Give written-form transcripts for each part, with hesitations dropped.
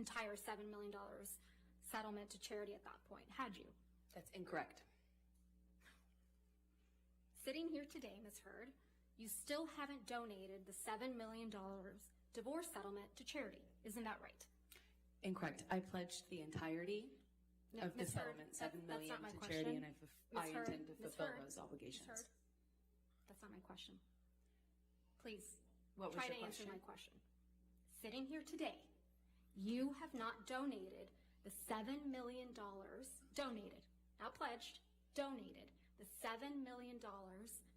entire $7 million settlement to charity at that point, had you? That's incorrect. Sitting here today, Ms. Heard, you still haven't donated the $7 million divorce settlement to charity. Isn't that right? Incorrect. I pledged the entirety of the settlement, $7 million to charity, and I intend to fulfill those obligations. Ms. Heard, that's not my question. Please, What was try your to answer question? my question. Sitting here today, you have not donated the $7 million, donated, not pledged, donated the $7 million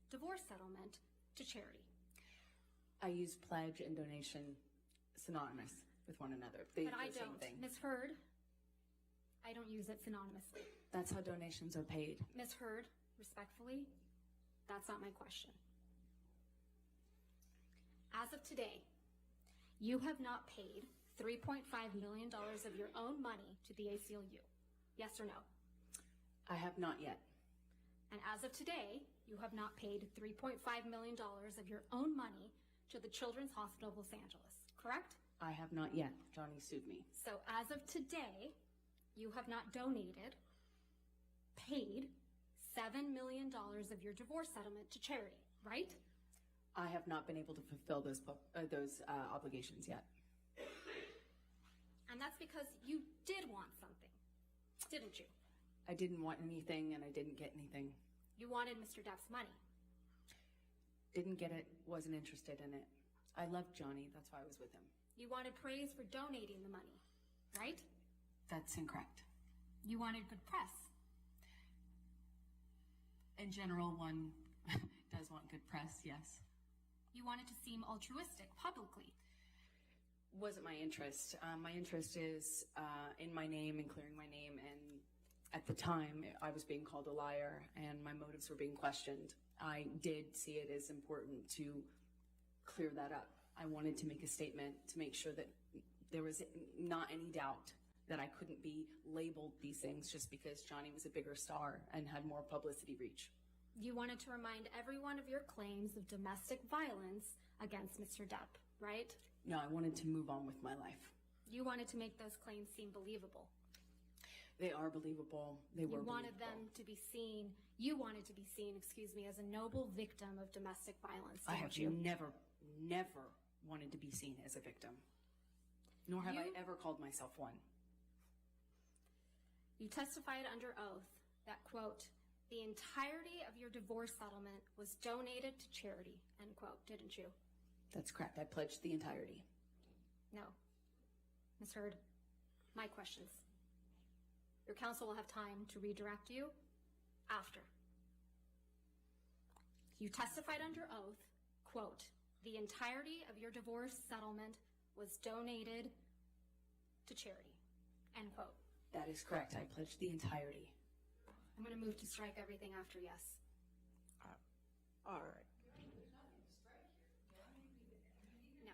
divorce settlement to charity. I use pledge and donation synonymous with one another. But I don't. Ms. Heard, I don't use it synonymously. That's how donations are paid. Ms. Heard, respectfully, that's not my question. As of today, you have not paid $3.5 million of your own money to the ACLU. Yes or no? I have not yet. And as of today, you have not paid $3.5 million of your own money to the Children's Hospital of Los Angeles, correct? I have not yet. Johnny sued me. So as of today, you have not donated, paid $7 million of your divorce settlement to charity, right? I have not been able to fulfill those obligations yet. And that's because you did want something, didn't you? I didn't want anything, and I didn't get anything. You wanted Mr. Depp's money. Didn't get it, wasn't interested in it. I loved Johnny, that's why I was with him. You wanted praise for donating the money, right? That's incorrect. You wanted good press. In general, one does want good press, yes. You wanted to seem altruistic publicly. Wasn't my interest. My interest is in my name and clearing my name, and at the time I was being called a liar and my motives were being questioned. I did see it as important to clear that up. I wanted to make a statement to make sure that there was not any doubt that I couldn't be labeled these things just because Johnny was a bigger star and had more publicity reach. You wanted to remind everyone of your claims of domestic violence against Mr. Depp, right? No, I wanted to move on with my life. You wanted to make those claims seem believable. They are believable. They were You wanted believable. them to be seen, you wanted to be seen, as a noble victim of domestic violence. I have didn't you? never wanted to be seen as a victim. Nor have I ever called myself one. You testified under oath that, quote, the entirety of your divorce settlement was donated to charity, end quote, didn't you? That's correct. I pledged the entirety. No. Ms. Heard, my questions. Your counsel will have time to redirect you after. You testified under oath, quote, the entirety of your divorce settlement was donated to charity, end quote. That is correct. I pledged the entirety. I'm going to move to strike everything after yes. All right. No.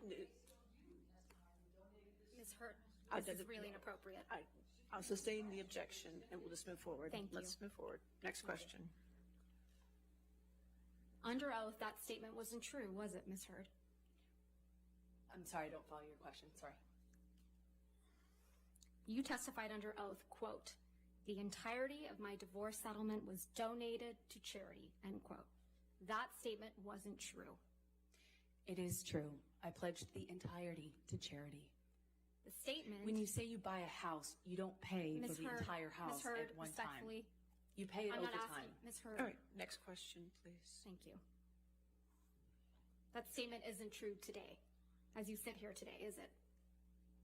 Ms. Hurt, this is really inappropriate. I'll sustain the objection and we'll just move forward. Thank you. Let's move forward. Next question. Under oath, that statement wasn't true, was it, Ms. Heard? I'm sorry, I don't follow your question. Sorry. You testified under oath, quote, the entirety of my divorce settlement was donated to charity, end quote. That statement wasn't true. It is true. I pledged the entirety to charity. The statement... When you say you buy a house, you don't pay Ms. for the Heard, entire house Ms. Heard, at one respectfully, time. You pay it I'm over not time. asking, Ms. Heard. All right. Next question, please. Thank you. That statement isn't true today, as you sit here today, is it?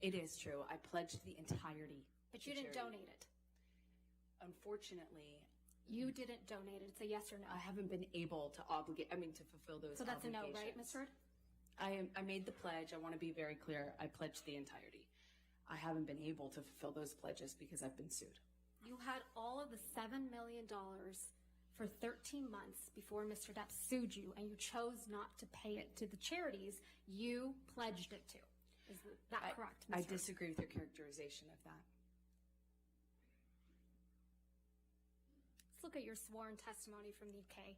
It is true. I pledged the entirety. But you didn't donate it. Unfortunately, You didn't donate it. It's a yes or no. I haven't been able to to fulfill those So that's a no, obligations. right, Ms. Heard? I made the pledge. I want to be very clear. I pledged the entirety. I haven't been able to fulfill those pledges because I've been sued. You had all of the $7 million for 13 months before Mr. Depp sued you, and you chose not to pay it to the charities you pledged it to. Is that correct, Ms. I Heard? disagree with your characterization of that. Let's look at your sworn testimony from the UK.